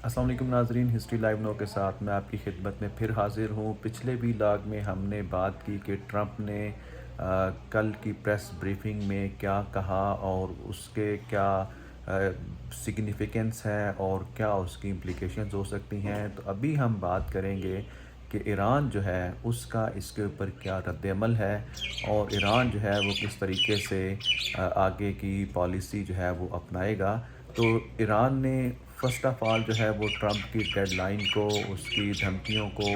السلام علیکم ناظرین، ہسٹری لائیو نو کے ساتھ میں آپ کی خدمت میں پھر حاضر ہوں۔ پچھلے ویلاگ میں ہم نے بات کی کہ ٹرمپ نے کل کی پریس بریفنگ میں کیا کہا اور اس کے کیا سگنیفیکنس ہے اور کیا اس کی امپلیکیشنز ہو سکتی ہیں۔ تو ابھی ہم بات کریں گے کہ ایران جو ہے اس کا اس کے اوپر کیا رد عمل ہے اور ایران جو ہے وہ کس طریقے سے آگے کی پالیسی جو ہے وہ اپنائے گا۔ تو ایران نے فرسٹ آف آل جو ہے وہ ٹرمپ کی ڈیڈ لائن کو، اس کی دھمکیوں کو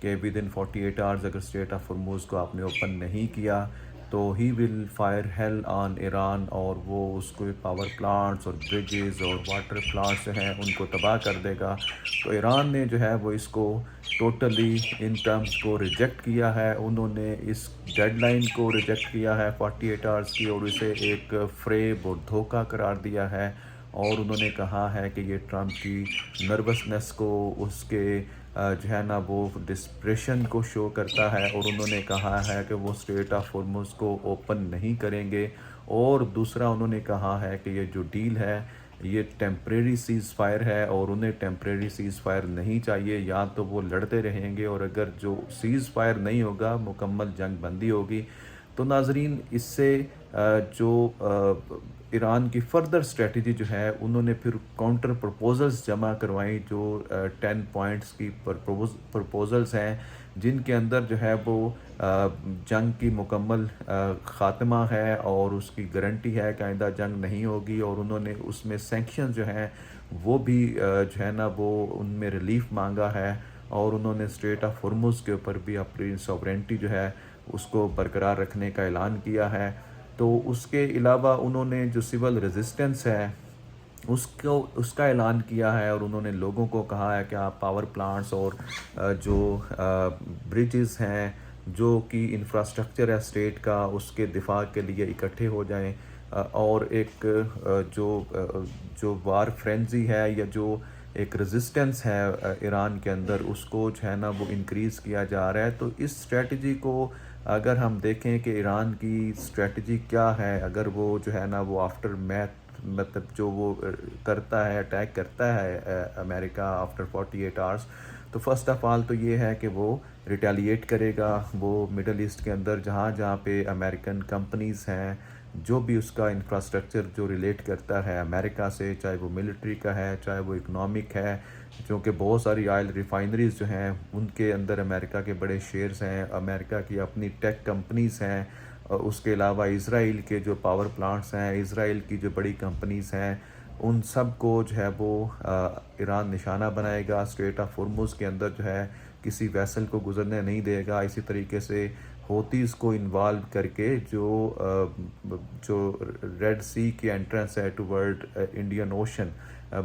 کہ ود ان 48 آورز اگر اسٹریٹ آف ہرموز کو آپ نے اوپن نہیں کیا تو ہی ول فائر ہیل آن ایران، اور وہ اس کو پاور پلانٹس اور بریجز اور واٹر پلانٹس جو ہیں ان کو تباہ کر دے گا۔ تو ایران نے جو ہے وہ اس کو ٹوٹلی ان ٹرمز کو ریجیکٹ کیا ہے۔ انہوں نے اس ڈیڈ لائن کو ریجیکٹ کیا ہے 48 آورز کی، اور اسے ایک فریب اور دھوکہ قرار دیا ہے، اور انہوں نے کہا ہے کہ یہ ٹرمپ کی نروسنس کو، اس کے جو ہے نا وہ ڈسپریشن کو شو کرتا ہے، اور انہوں نے کہا ہے کہ وہ اسٹریٹ آف ہرمز کو اوپن نہیں کریں گے۔ اور دوسرا انہوں نے کہا ہے کہ یہ جو ڈیل ہے یہ ٹیمپریری سیز فائر ہے، اور انہیں ٹیمپریری سیز فائر نہیں چاہیے، یا تو وہ لڑتے رہیں گے، اور اگر جو سیز فائر نہیں ہوگا مکمل جنگ بندی ہوگی۔ تو ناظرین، اس سے جو ایران کی فردر اسٹریٹجی جو ہے، انہوں نے پھر کاؤنٹر پرپوزلز جمع کروائیں جو 10 پوائنٹس کی پرپوزلز ہیں، جن کے اندر جو ہے وہ جنگ کی مکمل خاتمہ ہے اور اس کی گارنٹی ہے کہ آئندہ جنگ نہیں ہوگی، اور انہوں نے اس میں سینکشن جو ہیں وہ بھی جو ہے نا وہ ان میں ریلیف مانگا ہے، اور انہوں نے اسٹریٹ آف ہرمز کے اوپر بھی اپنی سوورنٹی جو ہے اس کو برقرار رکھنے کا اعلان کیا ہے۔ تو اس کے علاوہ انہوں نے جو سول ریزسٹنس ہے اس کا اعلان کیا ہے، اور انہوں نے لوگوں کو کہا ہے کہ آپ پاور پلانٹس اور جو بریجز ہیں، جو کہ انفراسٹرکچر ہے اسٹیٹ کا، اس کے دفاع کے لیے اکٹھے ہو جائیں، اور ایک جو وار فرینزی ہے یا جو ایک ریزسٹنس ہے ایران کے اندر، اس کو جو ہے نا وہ انکریز کیا جا رہا ہے۔ تو اس اسٹریٹجی کو اگر ہم دیکھیں کہ ایران کی اسٹریٹجی کیا ہے، اگر وہ جو ہے نا وہ آفٹر میتھ مطلب جو وہ کرتا ہے، اٹیک کرتا ہے امریکہ آفٹر 48 آورس، تو فرسٹ آف آل تو یہ ہے کہ وہ ریٹیلیٹ کرے گا۔ وہ مڈل ایسٹ کے اندر جہاں جہاں پہ امریکن کمپنیز ہیں، جو بھی اس کا انفراسٹرکچر جو ریلیٹ کرتا ہے امریکہ سے، چاہے وہ ملٹری کا ہے چاہے وہ اکنامک ہے، کیونکہ بہت ساری آئل ریفائنریز جو ہیں ان کے اندر امریکہ کے بڑے شیئرز ہیں، امریکہ کی اپنی ٹیک کمپنیز ہیں، اور اس کے علاوہ اسرائیل کے جو پاور پلانٹس ہیں، اسرائیل کی جو بڑی کمپنیز ہیں، ان سب کو جو ہے وہ ایران نشانہ بنائے گا۔ اسٹریٹ آف ہرمز کے اندر جو ہے کسی ویسل کو گزرنے نہیں دے گا۔ اسی طریقے سے ہوتیز کو انوالو کر کے جو ریڈ سی کی انٹرنس ہے ٹورڈ انڈین اوشن،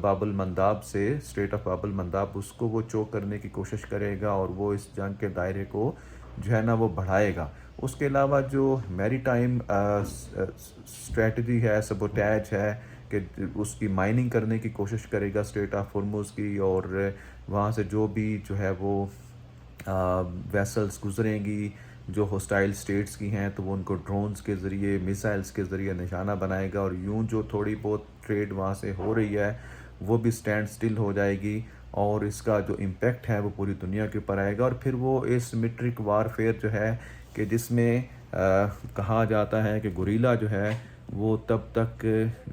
باب المنداب سے، اسٹریٹ آف باب المنداب، اس کو وہ چوک کرنے کی کوشش کرے گا، اور وہ اس جنگ کے دائرے کو جو ہے نا وہ بڑھائے گا۔ اس کے علاوہ جو میری ٹائم اسٹریٹجی ہے، سبوٹیج ہے، کہ اس کی مائننگ کرنے کی کوشش کرے گا اسٹریٹ آف ہرمز کی، اور وہاں سے جو بھی جو ہے وہ ویسلز گزریں گی جو ہوسٹائل سٹیٹس کی ہیں، تو وہ ان کو ڈرونز کے ذریعے، میسائلز کے ذریعے نشانہ بنائے گا، اور یوں جو تھوڑی بہت ٹریڈ وہاں سے ہو رہی ہے وہ بھی سٹینڈ سٹل ہو جائے گی، اور اس کا جو امپیکٹ ہے وہ پوری دنیا کے اوپر آئے گا۔ اور پھر وہ ایسیمیٹرک وارفیئر جو ہے کہ جس میں کہا جاتا ہے کہ گوریلا جو ہے وہ تب تک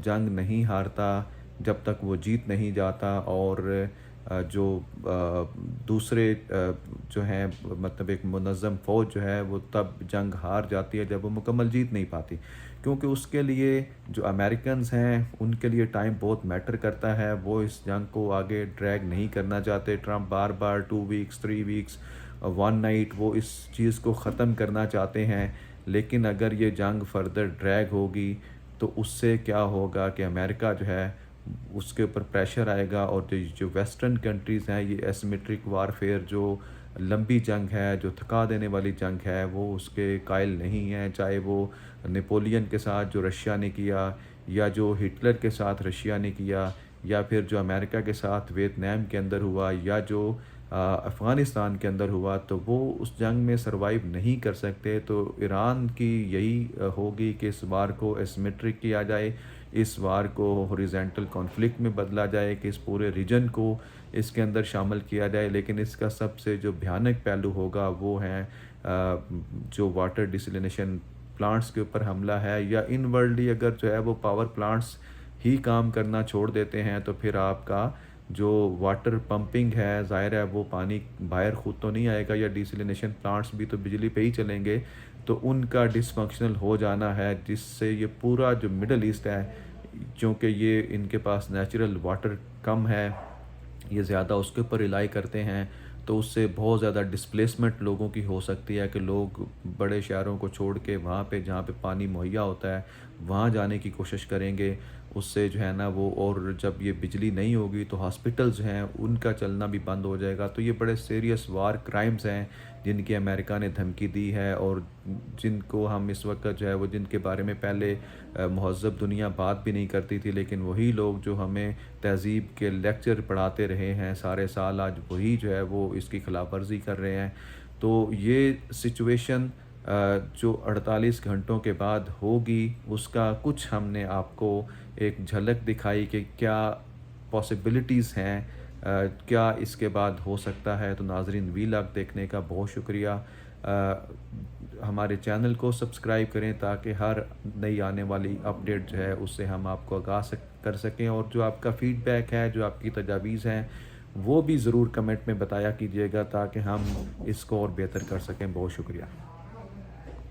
جنگ نہیں ہارتا جب تک وہ جیت نہیں جاتا، اور جو دوسرے جو ہیں مطلب ایک منظم فوج جو ہے وہ تب جنگ ہار جاتی ہے جب وہ مکمل جیت نہیں پاتی، کیونکہ اس کے لیے جو امریکنز ہیں ان کے لیے ٹائم بہت میٹر کرتا ہے۔ وہ اس جنگ کو آگے ڈریگ نہیں کرنا چاہتے۔ ٹرمپ بار بار 2 ویکس 3 ویکس 1 نائٹ وہ اس چیز کو ختم کرنا چاہتے ہیں، لیکن اگر یہ جنگ فردر ڈریگ ہوگی تو اس سے کیا ہوگا کہ امریکہ جو ہے اس کے اوپر پریشر آئے گا، اور جو ویسٹرن کنٹریز ہیں یہ ایسیمیٹرک وارفیئر جو لمبی جنگ ہے، جو تھکا دینے والی جنگ ہے، وہ اس کے قائل نہیں ہیں، چاہے وہ نیپولین کے ساتھ جو رشیا نے کیا، یا جو ہٹلر کے ساتھ رشیا نے کیا، یا پھر جو امریکہ کے ساتھ ویتنام کے اندر ہوا، یا جو افغانستان کے اندر ہوا، تو وہ اس جنگ میں سروائیو نہیں کر سکتے۔ تو ایران کی یہی ہوگی کہ اس بار کو ایسیمیٹرک کیا جائے، اس وار کو ہوريزونٹل کانفلکٹ میں بدلا جائے، کہ اس پورے ریجن کو اس کے اندر شامل کیا جائے، لیکن اس کا سب سے جو بھیانک پہلو ہوگا وہ ہے جو واٹر ڈیسلینیشن پلانٹس کے اوپر حملہ ہے، یا ان ورلڈلی اگر جو ہے وہ پاور پلانٹس ہی کام کرنا چھوڑ دیتے ہیں تو پھر آپ کا جو واٹر پمپنگ ہے ظاہر ہے وہ پانی باہر خود تو نہیں آئے گا، یا ڈیسلینیشن پلانٹس بھی تو بجلی پہ ہی چلیں گے، تو ان کا ڈس فنکشنل ہو جانا ہے، جس سے یہ پورا جو مڈل ایسٹ ہے، چونکہ یہ ان کے پاس نیچرل واٹر کم ہے، یہ زیادہ اس کے اوپر ریلائی کرتے ہیں، تو اس سے بہت زیادہ ڈسپلیسمنٹ لوگوں کی ہو سکتی ہے، کہ لوگ بڑے شہروں کو چھوڑ کے وہاں پہ جہاں پہ پانی مہیا ہوتا ہے وہاں جانے کی کوشش کریں گے۔ اس سے جو ہے نا وہ، اور جب یہ بجلی نہیں ہوگی تو ہاسپٹلز ہیں ان کا چلنا بھی بند ہو جائے گا، تو یہ بڑے سیریس وار کرائمز ہیں جن کی امریکہ نے دھمکی دی ہے، اور جن کو ہم اس وقت جو ہے وہ، جن کے بارے میں پہلے مہذب دنیا بات بھی نہیں کرتی تھی، لیکن وہی لوگ جو ہمیں تہذیب کے لیکچر پڑھاتے رہے ہیں سارے سال، آج وہی جو ہے وہ اس کی خلاف ورزی کر رہے ہیں۔ تو یہ سچویشن جو 48 گھنٹوں کے بعد ہوگی، اس کا کچھ ہم نے آپ کو ایک جھلک دکھائی کہ کیا پاسبلٹیز ہیں، کیا اس کے بعد ہو سکتا ہے۔ تو ناظرین، وی لاگ دیکھنے کا بہت شکریہ۔ ہمارے چینل کو سبسکرائب کریں تاکہ ہر نئی آنے والی اپڈیٹ جو ہے اس سے ہم آپ کو آگاہ کر سکیں، اور جو آپ کا فیڈ بیک ہے، جو آپ کی تجاویز ہیں، وہ بھی ضرور کمنٹ میں بتایا کیجیے گا تاکہ ہم اس کو اور بہتر کر سکیں۔ بہت شکریہ۔